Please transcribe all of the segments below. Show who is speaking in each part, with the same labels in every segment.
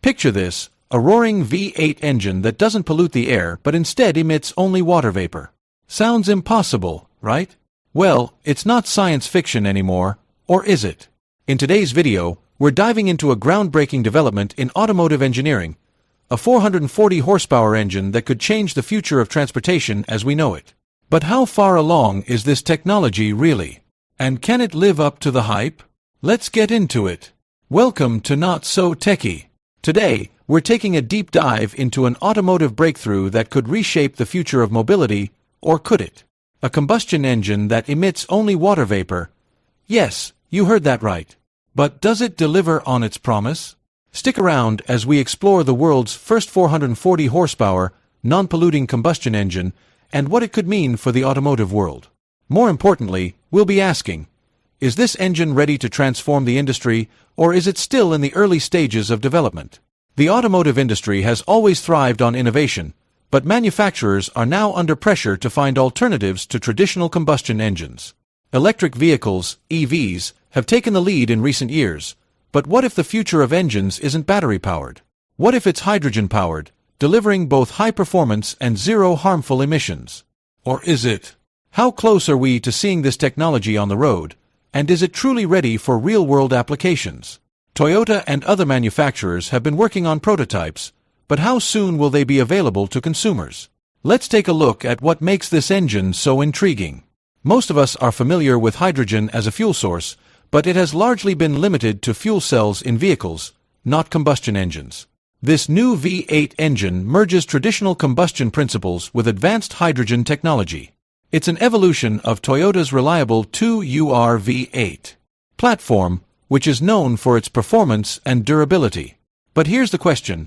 Speaker 1: Picture this, a roaring V8 engine that doesn't pollute the air but instead emits only water vapor. Sounds impossible, right? Well, it's not science fiction anymore, or is it? In today's video, we're diving into a groundbreaking development in automotive engineering, a 440 horsepower engine that could change the future of transportation as we know it. But how far along is this technology really? And can it live up to the hype? Let's get into it. Welcome to Not So Techy. Today, we're taking a deep dive into an automotive breakthrough that could reshape the future of mobility, or could it? A combustion engine that emits only water vapor. Yes, you heard that right. But does it deliver on its promise? Stick around as we explore the world's first 440 horsepower, non-polluting combustion engine and what it could mean for the automotive world. More importantly, we'll be asking, is this engine ready to transform the industry, or is it still in the early stages of development? The automotive industry has always thrived on innovation, but manufacturers are now under pressure to find alternatives to traditional combustion engines. Electric vehicles, EVs, have taken the lead in recent years, but what if the future of engines isn't battery-powered? What if it's hydrogen-powered, delivering both high performance and zero harmful emissions? Or is it? How close are we to seeing this technology on the road, and is it truly ready for real-world applications? Toyota and other manufacturers have been working on prototypes, but how soon will they be available to consumers? Let's take a look at what makes this engine so intriguing. Most of us are familiar with hydrogen as a fuel source, but it has largely been limited to fuel cells in vehicles, not combustion engines. This new V8 engine merges traditional combustion principles with advanced hydrogen technology. It's an evolution of Toyota's reliable 2UR V8 platform, which is known for its performance and durability. But here's the question: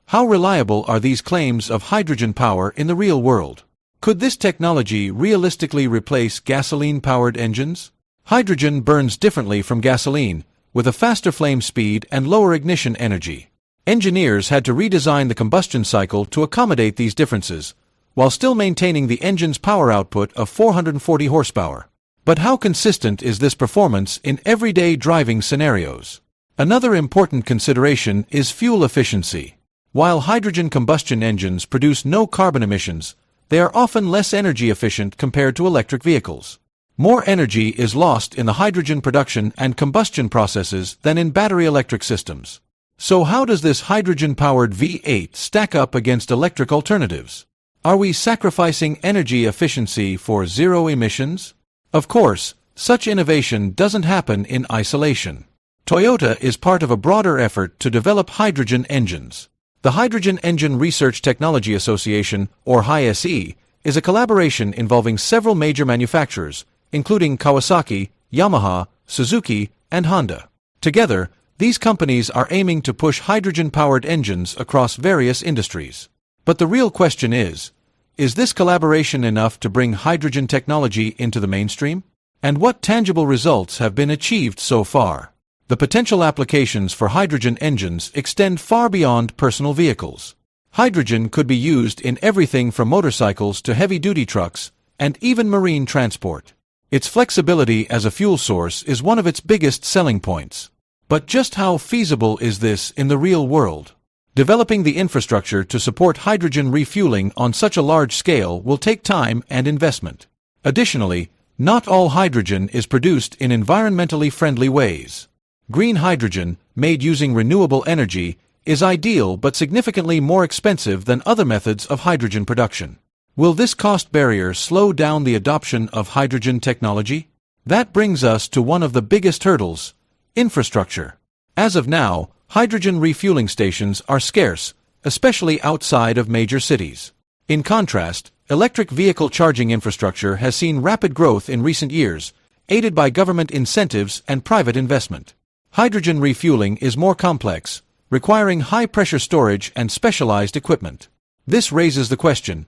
Speaker 1: how reliable are these claims of hydrogen power in the real world? Could this technology realistically replace gasoline-powered engines? Hydrogen burns differently from gasoline, with a faster flame speed and lower ignition energy. Engineers had to redesign the combustion cycle to accommodate these differences, while still maintaining the engine's power output of 440 horsepower. But how consistent is this performance in everyday driving scenarios? Another important consideration is fuel efficiency. While hydrogen combustion engines produce no carbon emissions, they are often less energy efficient compared to electric vehicles. More energy is lost in the hydrogen production and combustion processes than in battery electric systems. So how does this hydrogen-powered V8 stack up against electric alternatives? Are we sacrificing energy efficiency for zero emissions? Of course, such innovation doesn't happen in isolation. Toyota is part of a broader effort to develop hydrogen engines. The Hydrogen Engine Research Technology Association, or HISE, is a collaboration involving several major manufacturers, including Kawasaki, Yamaha, Suzuki, and Honda. Together, these companies are aiming to push hydrogen-powered engines across various industries. But the real question is this collaboration enough to bring hydrogen technology into the mainstream? And what tangible results have been achieved so far? The potential applications for hydrogen engines extend far beyond personal vehicles. Hydrogen could be used in everything from motorcycles to heavy-duty trucks, and even marine transport. Its flexibility as a fuel source is one of its biggest selling points. But just how feasible is this in the real world? Developing the infrastructure to support hydrogen refueling on such a large scale will take time and investment. Additionally, not all hydrogen is produced in environmentally friendly ways. Green hydrogen, made using renewable energy, is ideal but significantly more expensive than other methods of hydrogen production. Will this cost barrier slow down the adoption of hydrogen technology? That brings us to one of the biggest hurdles: infrastructure. As of now, hydrogen refueling stations are scarce, especially outside of major cities. In contrast, electric vehicle charging infrastructure has seen rapid growth in recent years, aided by government incentives and private investment. Hydrogen refueling is more complex, requiring high-pressure storage and specialized equipment. This raises the question: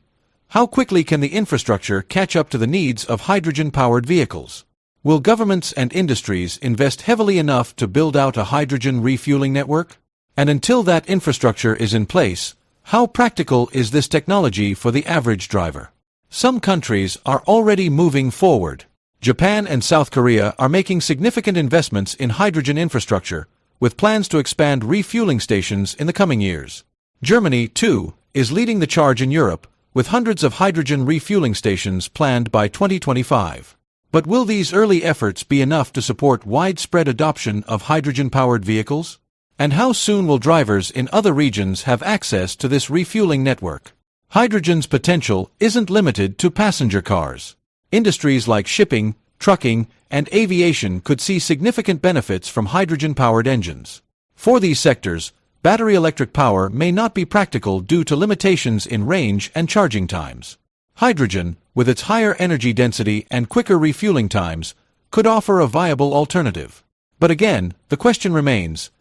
Speaker 1: how quickly can the infrastructure catch up to the needs of hydrogen-powered vehicles? Will governments and industries invest heavily enough to build out a hydrogen refueling network? And until that infrastructure is in place, how practical is this technology for the average driver? Some countries are already moving forward. Japan and South Korea are making significant investments in hydrogen infrastructure, with plans to expand refueling stations in the coming years. Germany, too, is leading the charge in Europe, with hundreds of hydrogen refueling stations planned by 2025. But will these early efforts be enough to support widespread adoption of hydrogen-powered vehicles? And how soon will drivers in other regions have access to this refueling network? Hydrogen's potential isn't limited to passenger cars. Industries like shipping, trucking, and aviation could see significant benefits from hydrogen-powered engines. For these sectors, battery electric power may not be practical due to limitations in range and charging times. Hydrogen, with its higher energy density and quicker refueling times, could offer a viable alternative. But again, the question remains,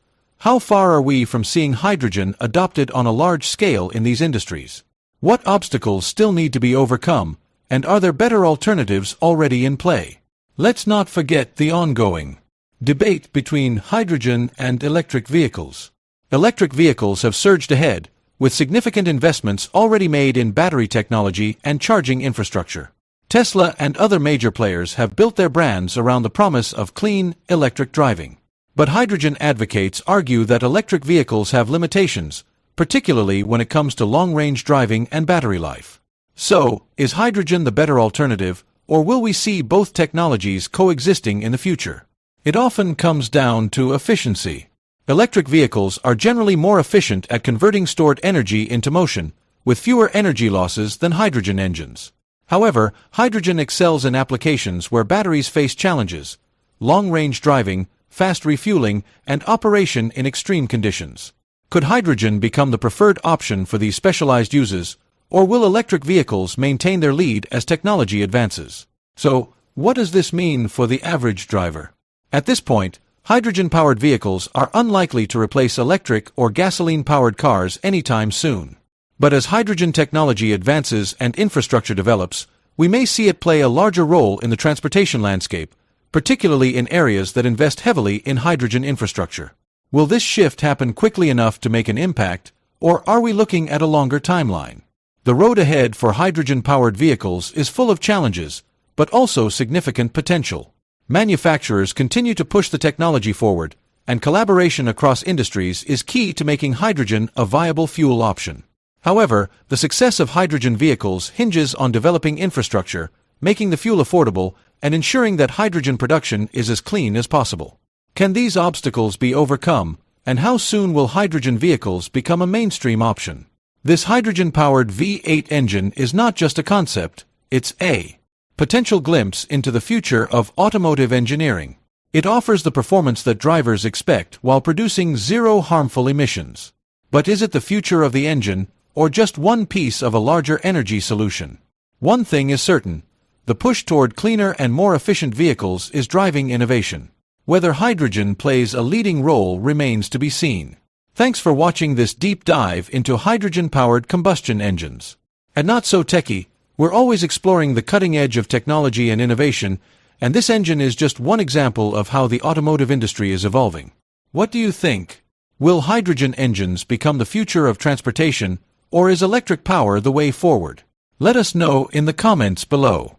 Speaker 1: how far are we from seeing hydrogen adopted on a large scale in these industries? What obstacles still need to be overcome, and are there better alternatives already in play? Let's not forget the ongoing debate between hydrogen and electric vehicles. Electric vehicles have surged ahead, with significant investments already made in battery technology and charging infrastructure. Tesla and other major players have built their brands around the promise of clean, electric driving. But hydrogen advocates argue that electric vehicles have limitations, particularly when it comes to long-range driving and battery life. So, is hydrogen the better alternative, or will we see both technologies coexisting in the future? It often comes down to efficiency. Electric vehicles are generally more efficient at converting stored energy into motion, with fewer energy losses than hydrogen engines. However, hydrogen excels in applications where batteries face challenges: long-range driving, fast refueling, and operation in extreme conditions. Could hydrogen become the preferred option for these specialized uses, or will electric vehicles maintain their lead as technology advances? So, what does this mean for the average driver? At this point, hydrogen-powered vehicles are unlikely to replace electric or gasoline-powered cars anytime soon. But as hydrogen technology advances and infrastructure develops, we may see it play a larger role in the transportation landscape, particularly in areas that invest heavily in hydrogen infrastructure. Will this shift happen quickly enough to make an impact, or are we looking at a longer timeline? The road ahead for hydrogen-powered vehicles is full of challenges, but also significant potential. Manufacturers continue to push the technology forward, and collaboration across industries is key to making hydrogen a viable fuel option. However, the success of hydrogen vehicles hinges on developing infrastructure, making the fuel affordable, and ensuring that hydrogen production is as clean as possible. Can these obstacles be overcome, and how soon will hydrogen vehicles become a mainstream option? This hydrogen-powered V8 engine is not just a concept, it's a potential glimpse into the future of automotive engineering. It offers the performance that drivers expect while producing zero harmful emissions. But is it the future of the engine, or just one piece of a larger energy solution? One thing is certain: the push toward cleaner and more efficient vehicles is driving innovation. Whether hydrogen plays a leading role remains to be seen. Thanks for watching this deep dive into hydrogen-powered combustion engines. At Not So Techy, we're always exploring the cutting edge of technology and innovation, and this engine is just one example of how the automotive industry is evolving. What do you think? Will hydrogen engines become the future of transportation, or is electric power the way forward? Let us know in the comments below.